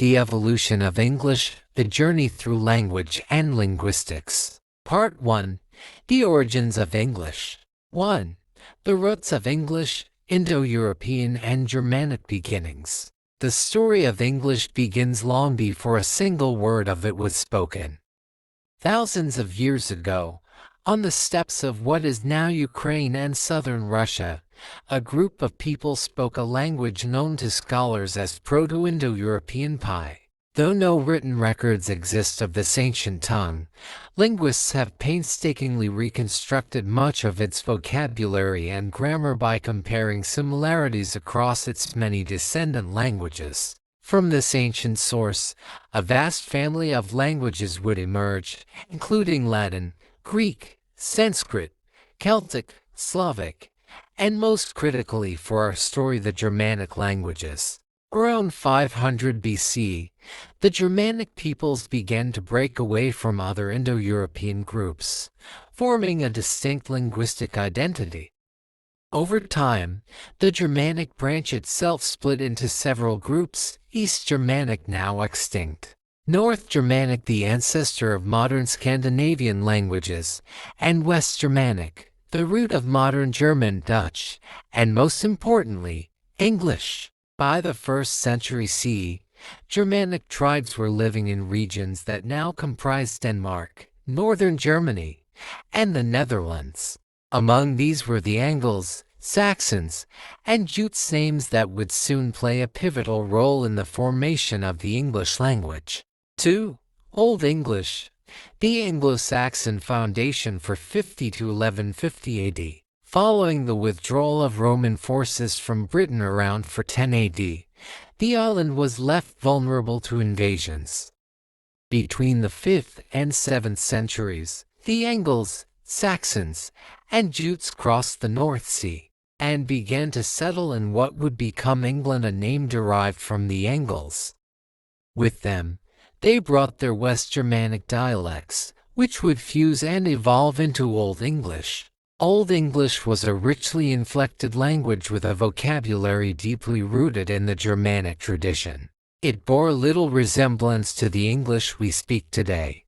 The Evolution of English, The Journey Through Language and Linguistics. Part 1. The Origins of English. 1. The Roots of English, Indo-European and Germanic Beginnings. The story of English begins long before a single word of it was spoken. Thousands of years ago, on the steppes of what is now Ukraine and southern Russia, a group of people spoke a language known to scholars as Proto-Indo-European Pi. Though no written records exist of this ancient tongue, linguists have painstakingly reconstructed much of its vocabulary and grammar by comparing similarities across its many descendant languages. From this ancient source, a vast family of languages would emerge, including Latin, Greek, Sanskrit, Celtic, Slavic, and most critically for our story, the Germanic languages. Around 500 BC, the Germanic peoples began to break away from other Indo-European groups, forming a distinct linguistic identity. Over time, the Germanic branch itself split into several groups, East Germanic now extinct, North Germanic the ancestor of modern Scandinavian languages, and West Germanic, the root of modern German, Dutch, and most importantly, English. By the 1st century CE, Germanic tribes were living in regions that now comprise Denmark, northern Germany, and the Netherlands. Among these were the Angles, Saxons, and Jutes, names that would soon play a pivotal role in the formation of the English language. 2. Old English, the Anglo-Saxon foundation for 50 to 1150 AD. Following the withdrawal of Roman forces from Britain around 410 AD, the island was left vulnerable to invasions. Between the 5th and 7th centuries, the Angles, Saxons, and Jutes crossed the North Sea and began to settle in what would become England, a name derived from the Angles. With them, they brought their West Germanic dialects, which would fuse and evolve into Old English. Old English was a richly inflected language with a vocabulary deeply rooted in the Germanic tradition. It bore little resemblance to the English we speak today.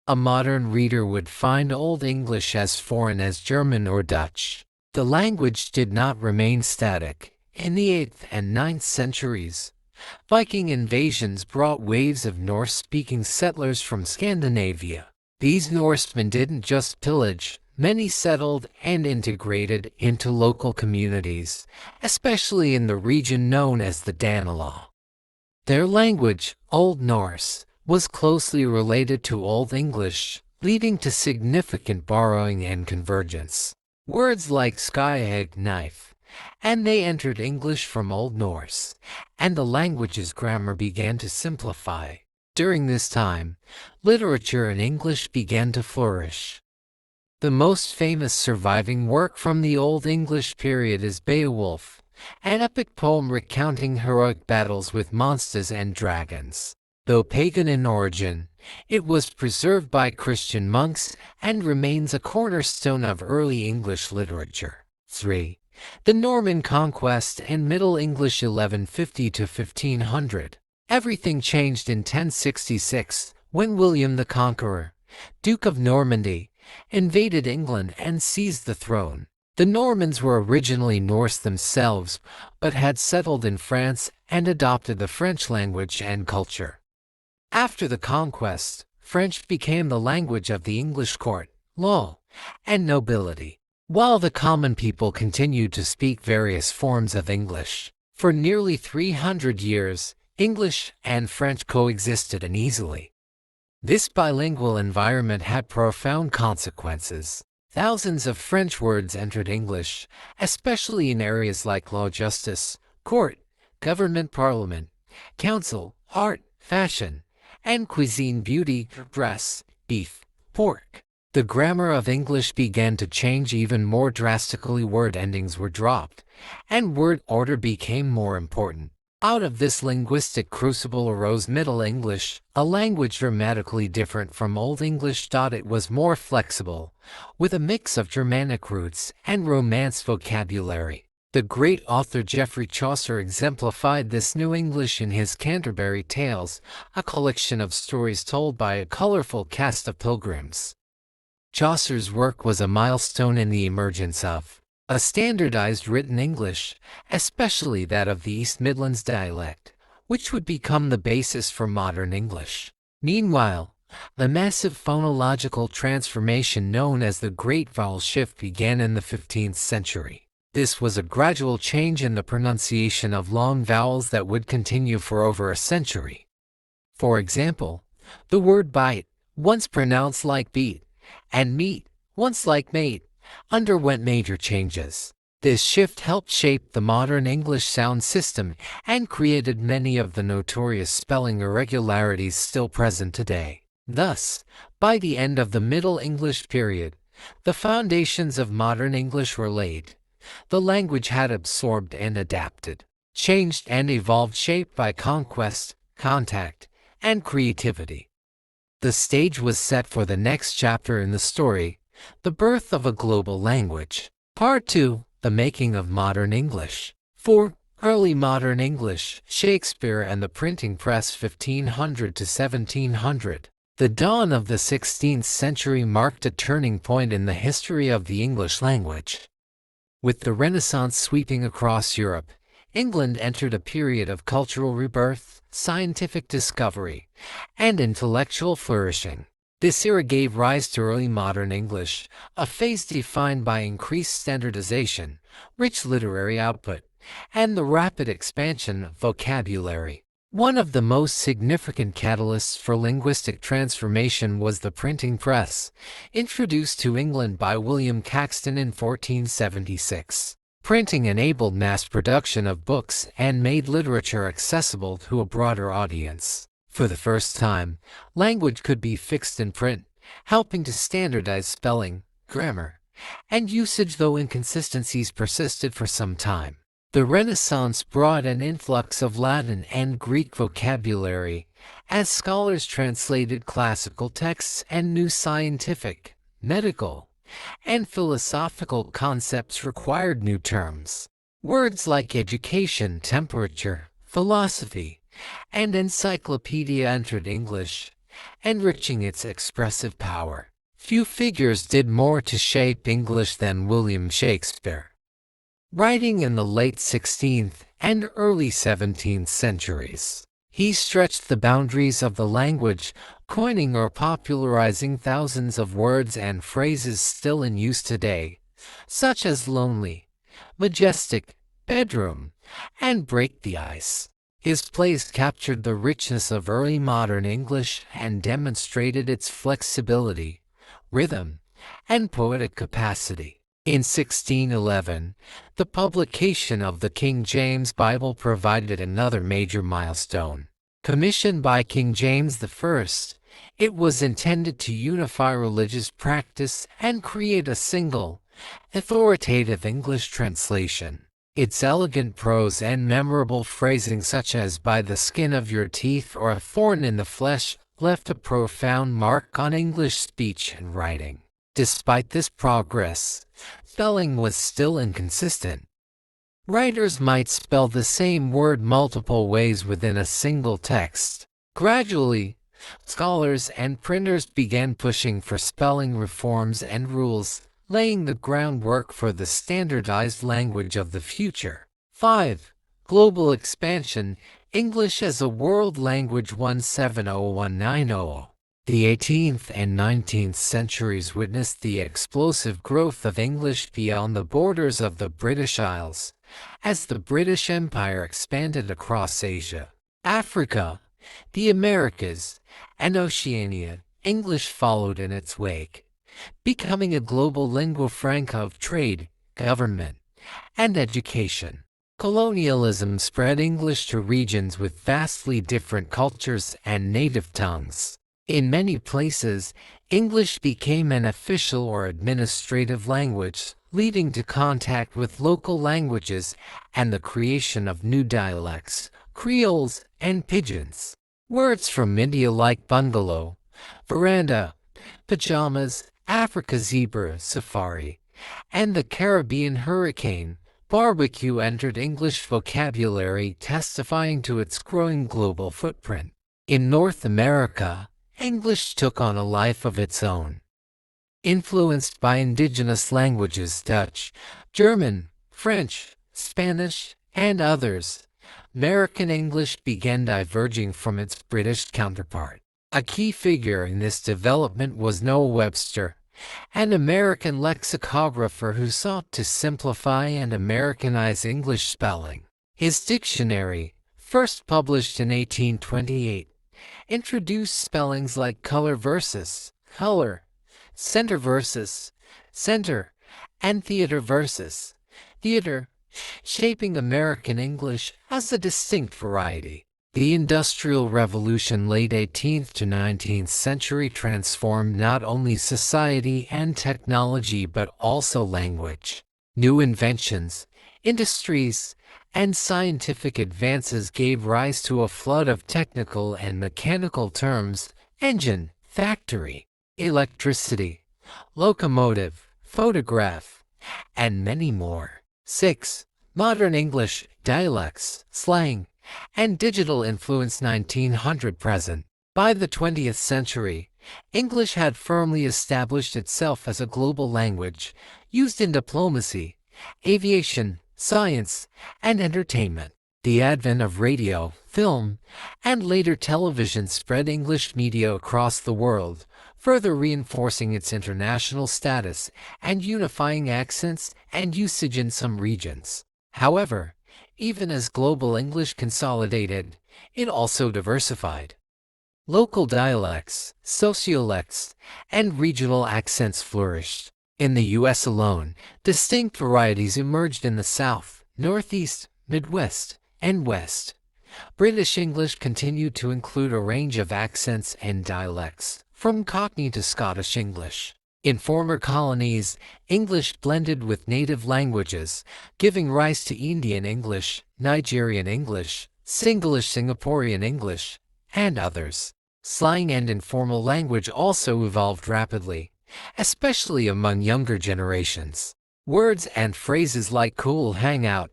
A modern reader would find Old English as foreign as German or Dutch. The language did not remain static. In the 8th and 9th centuries, Viking invasions brought waves of Norse-speaking settlers from Scandinavia. These Norsemen didn't just pillage. Many settled and integrated into local communities, especially in the region known as the Danelaw. Their language, Old Norse, was closely related to Old English, leading to significant borrowing and convergence. Words like sky, egg, knife, and they entered English from Old Norse, and the language's grammar began to simplify. During this time, literature in English began to flourish. The most famous surviving work from the Old English period is Beowulf, an epic poem recounting heroic battles with monsters and dragons. Though pagan in origin, it was preserved by Christian monks and remains a cornerstone of early English literature. 3. The Norman Conquest and Middle English 1150 to 1500. Everything changed in 1066 when William the Conqueror, Duke of Normandy, invaded England and seized the throne. The Normans were originally Norse themselves, but had settled in France and adopted the French language and culture. After the conquest, French became the language of the English court, law, and nobility, while the common people continued to speak various forms of English. For nearly 300 years, English and French coexisted uneasily. This bilingual environment had profound consequences. Thousands of French words entered English, especially in areas like law, justice, court, government, parliament, council, art, fashion, and cuisine, beauty, dress, beef, pork. The grammar of English began to change even more drastically. Word endings were dropped, and word order became more important. Out of this linguistic crucible arose Middle English, a language dramatically different from Old English. It was more flexible, with a mix of Germanic roots and Romance vocabulary. The great author Geoffrey Chaucer exemplified this new English in his Canterbury Tales, a collection of stories told by a colorful cast of pilgrims. Chaucer's work was a milestone in the emergence of a standardized written English, especially that of the East Midlands dialect, which would become the basis for modern English. Meanwhile, the massive phonological transformation known as the Great Vowel Shift began in the 15th century. This was a gradual change in the pronunciation of long vowels that would continue for over a century. For example, the word bite, once pronounced like beat, and meat, once like mate, underwent major changes. This shift helped shape the modern English sound system and created many of the notorious spelling irregularities still present today. Thus, by the end of the Middle English period, the foundations of modern English were laid. The language had absorbed and adapted, changed and evolved, shaped by conquest, contact, and creativity. The stage was set for the next chapter in the story, the birth of a global language. Part 2, the making of modern English. 4. Early modern English, Shakespeare and the printing press 1500 to 1700. The dawn of the 16th century marked a turning point in the history of the English language. With the Renaissance sweeping across Europe, England entered a period of cultural rebirth, scientific discovery, and intellectual flourishing. This era gave rise to early modern English, a phase defined by increased standardization, rich literary output, and the rapid expansion of vocabulary. One of the most significant catalysts for linguistic transformation was the printing press, introduced to England by William Caxton in 1476. Printing enabled mass production of books and made literature accessible to a broader audience. For the first time, language could be fixed in print, helping to standardize spelling, grammar, and usage, though inconsistencies persisted for some time. The Renaissance brought an influx of Latin and Greek vocabulary, as scholars translated classical texts and new scientific, medical, and philosophical concepts required new terms. Words like education, temperature, philosophy, and encyclopedia entered English, enriching its expressive power. Few figures did more to shape English than William Shakespeare. Writing in the late 16th and early 17th centuries, he stretched the boundaries of the language, coining or popularizing thousands of words and phrases still in use today, such as lonely, majestic, bedroom, and break the ice. His plays captured the richness of early modern English and demonstrated its flexibility, rhythm, and poetic capacity. In 1611, the publication of the King James Bible provided another major milestone. Commissioned by King James I, it was intended to unify religious practice and create a single, authoritative English translation. Its elegant prose and memorable phrasing, such as "by the skin of your teeth" or "a thorn in the flesh," left a profound mark on English speech and writing. Despite this progress, spelling was still inconsistent. Writers might spell the same word multiple ways within a single text. Gradually, scholars and printers began pushing for spelling reforms and rules, laying the groundwork for the standardized language of the future. 5. Global expansion, English as a world language 170190. The 18th and 19th centuries witnessed the explosive growth of English beyond the borders of the British Isles, as the British Empire expanded across Asia, Africa, the Americas, and Oceania. English followed in its wake, becoming a global lingua franca of trade, government, and education. Colonialism spread English to regions with vastly different cultures and native tongues. In many places, English became an official or administrative language, leading to contact with local languages and the creation of new dialects, creoles, and pidgins. Words from India like bungalow, veranda, pajamas, Africa zebra, safari, and the Caribbean hurricane barbecue entered English vocabulary, testifying to its growing global footprint. In North America, English took on a life of its own. Influenced by indigenous languages Dutch, German, French, Spanish, and others, American English began diverging from its British counterpart. A key figure in this development was Noah Webster, an American lexicographer who sought to simplify and Americanize English spelling. His dictionary, first published in 1828, introduced spellings like color versus color, center versus center, and theater versus theater, shaping American English as a distinct variety. The Industrial Revolution, late 18th to 19th century, transformed not only society and technology but also language. New inventions, industries, and scientific advances gave rise to a flood of technical and mechanical terms: engine, factory, electricity, locomotive, photograph, and many more. 6. Modern English, dialects, slang, and digital influence 1900-present. By the 20th century, English had firmly established itself as a global language, used in diplomacy, aviation, science, and entertainment. The advent of radio, film, and later television spread English media across the world, further reinforcing its international status and unifying accents and usage in some regions. However, even as global English consolidated, it also diversified. Local dialects, sociolects, and regional accents flourished. In the U.S. alone, distinct varieties emerged in the South, Northeast, Midwest, and West. British English continued to include a range of accents and dialects, from Cockney to Scottish English. In former colonies, English blended with native languages, giving rise to Indian English, Nigerian English, Singlish, Singaporean English, and others. Slang and informal language also evolved rapidly, especially among younger generations. Words and phrases like cool, hang out,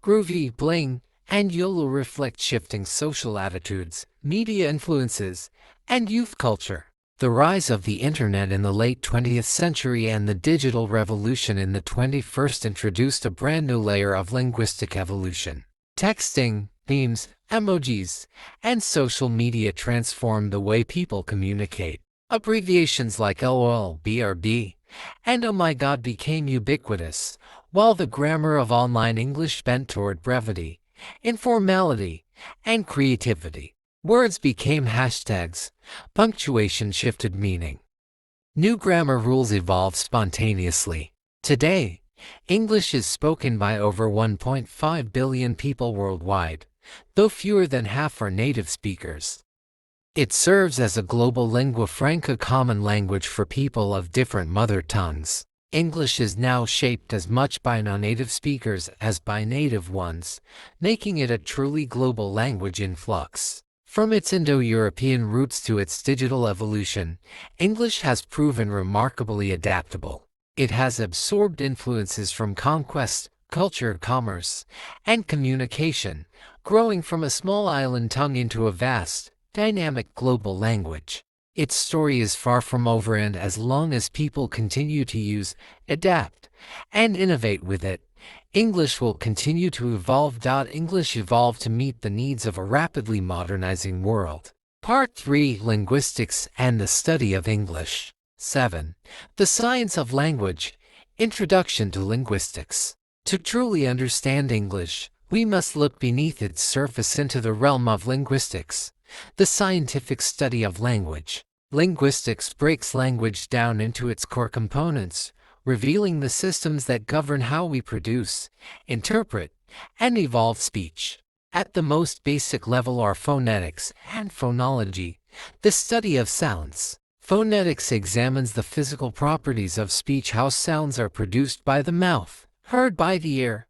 groovy, bling, and YOLO reflect shifting social attitudes, media influences, and youth culture. The rise of the Internet in the late 20th century and the digital revolution in the 21st introduced a brand new layer of linguistic evolution. Texting, memes, emojis, and social media transformed the way people communicate. Abbreviations like LOL, BRB, and oh my god became ubiquitous, while the grammar of online English bent toward brevity, informality, and creativity. Words became hashtags, punctuation shifted meaning. New grammar rules evolved spontaneously. Today, English is spoken by over 1.5 billion people worldwide, though fewer than half are native speakers. It serves as a global lingua franca, common language for people of different mother tongues. English is now shaped as much by non-native speakers as by native ones, making it a truly global language in flux. From its Indo-European roots to its digital evolution, English has proven remarkably adaptable. It has absorbed influences from conquest, culture, commerce, and communication, growing from a small island tongue into a vast, dynamic global language. Its story is far from over, and as long as people continue to use, adapt, and innovate with it, English will continue to evolve. English evolved to meet the needs of a rapidly modernizing world. Part 3: Linguistics and the Study of English. 7. The Science of Language. Introduction to Linguistics. To truly understand English, we must look beneath its surface into the realm of linguistics, the scientific study of language. Linguistics breaks language down into its core components, revealing the systems that govern how we produce, interpret, and evolve speech. At the most basic level are phonetics and phonology, the study of sounds. Phonetics examines the physical properties of speech, how sounds are produced by the mouth, heard by the ear,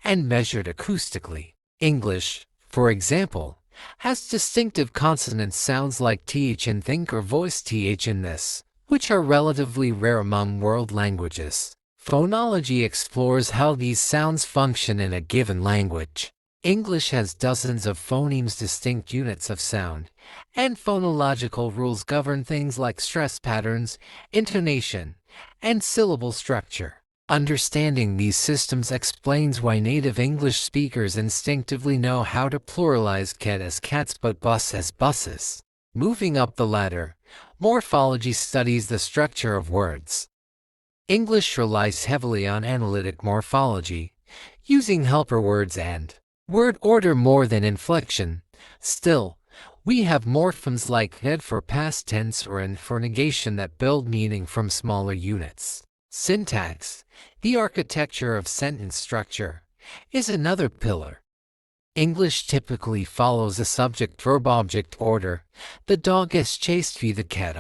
and measured acoustically. English, for example, has distinctive consonant sounds like th in think or voiced th in this, which are relatively rare among world languages. Phonology explores how these sounds function in a given language. English has dozens of phonemes, distinct units of sound, and phonological rules govern things like stress patterns, intonation, and syllable structure. Understanding these systems explains why native English speakers instinctively know how to pluralize cat as cats but bus as buses. Moving up the ladder, morphology studies the structure of words. English relies heavily on analytic morphology, using helper words and word order more than inflection. Still, we have morphemes like head for past tense or and for negation that build meaning from smaller units. Syntax, the architecture of sentence structure, is another pillar. English typically follows a subject-verb-object order. The dog is chased via the cat.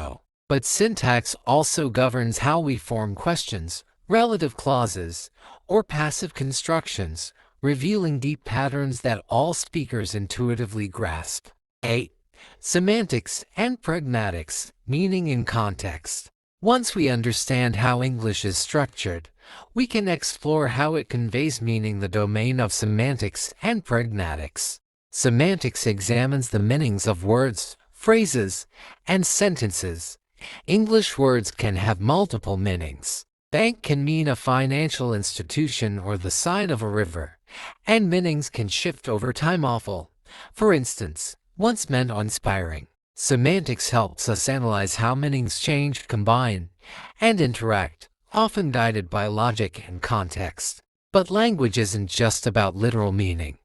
But syntax also governs how we form questions, relative clauses, or passive constructions, revealing deep patterns that all speakers intuitively grasp. 8. Semantics and pragmatics, meaning in context. Once we understand how English is structured, we can explore how it conveys meaning, the domain of semantics and pragmatics. Semantics examines the meanings of words, phrases, and sentences. English words can have multiple meanings. Bank can mean a financial institution or the side of a river, and meanings can shift over time. Awful, for instance, once meant inspiring. Semantics helps us analyze how meanings change, combine, and interact, often guided by logic and context. But language isn't just about literal meaning.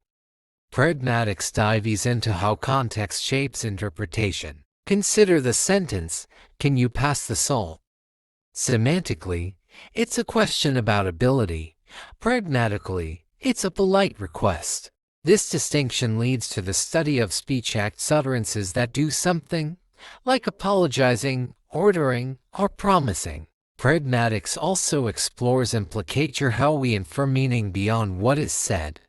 Pragmatics dives into how context shapes interpretation. Consider the sentence, "Can you pass the salt?" Semantically, it's a question about ability. Pragmatically, it's a polite request. This distinction leads to the study of speech acts, utterances that do something, like apologizing, ordering, or promising. Pragmatics also explores implicature, how we infer meaning beyond what is said.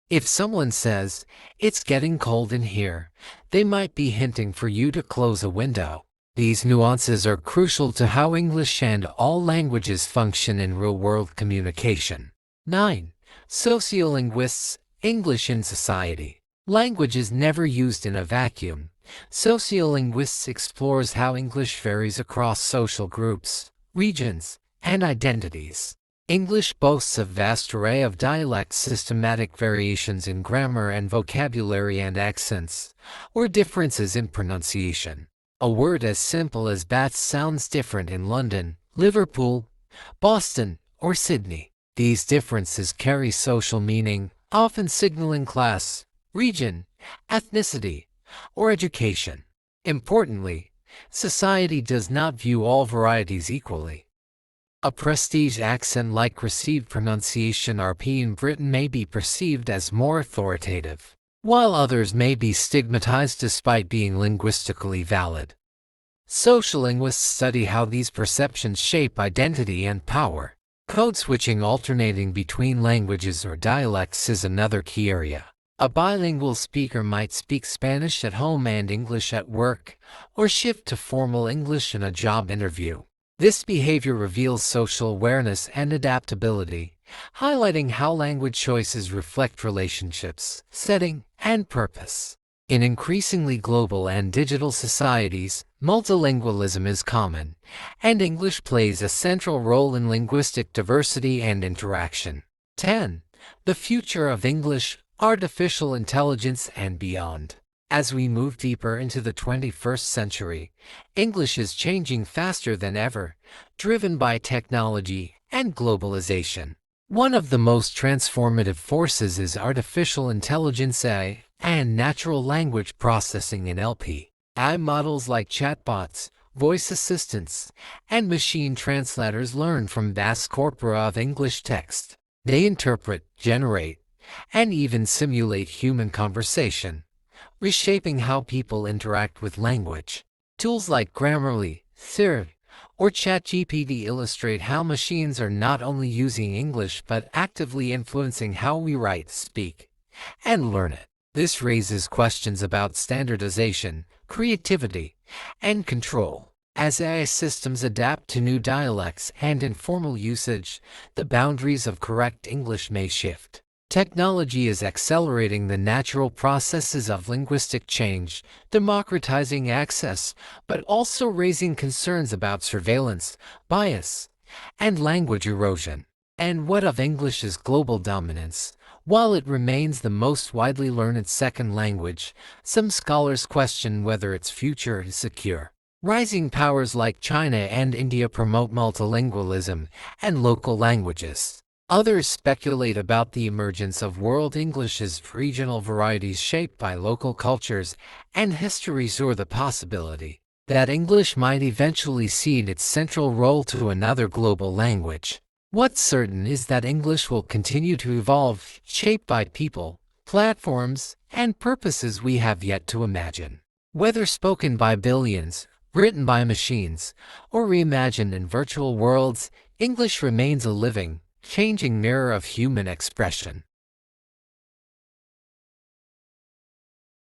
If someone says, "It's getting cold in here," they might be hinting for you to close a window. These nuances are crucial to how English and all languages function in real-world communication. 9. Sociolinguists, English in society. Language is never used in a vacuum. Sociolinguists explores how English varies across social groups, regions, and identities. English boasts a vast array of dialects, systematic variations in grammar and vocabulary and accents, or differences in pronunciation. A word as simple as bat sounds different in London, Liverpool, Boston, or Sydney. These differences carry social meaning, often signaling class, region, ethnicity, or education. Importantly, society does not view all varieties equally. A prestige accent like received pronunciation RP in Britain may be perceived as more authoritative, while others may be stigmatized despite being linguistically valid. Sociolinguists study how these perceptions shape identity and power. Code switching, alternating between languages or dialects, is another key area. A bilingual speaker might speak Spanish at home and English at work, or shift to formal English in a job interview. This behavior reveals social awareness and adaptability, highlighting how language choices reflect relationships, setting, and purpose. In increasingly global and digital societies, multilingualism is common, and English plays a central role in linguistic diversity and interaction. 10. The future of English, artificial intelligence, and beyond. As we move deeper into the 21st century, English is changing faster than ever, driven by technology and globalization. One of the most transformative forces is artificial intelligence (AI) and natural language processing (NLP). AI models like chatbots, voice assistants, and machine translators learn from vast corpora of English text. They interpret, generate, and even simulate human conversation, reshaping how people interact with language. Tools like Grammarly, Siri, or ChatGPT illustrate how machines are not only using English but actively influencing how we write, speak, and learn it. This raises questions about standardization, creativity, and control. As AI systems adapt to new dialects and informal usage, the boundaries of correct English may shift. Technology is accelerating the natural processes of linguistic change, democratizing access, but also raising concerns about surveillance, bias, and language erosion. And what of English's global dominance? While it remains the most widely learned second language, some scholars question whether its future is secure. Rising powers like China and India promote multilingualism and local languages. Others speculate about the emergence of World English's regional varieties shaped by local cultures and histories, or the possibility that English might eventually cede its central role to another global language. What's certain is that English will continue to evolve, shaped by people, platforms, and purposes we have yet to imagine. Whether spoken by billions, written by machines, or reimagined in virtual worlds, English remains a living, changing mirror of human expression.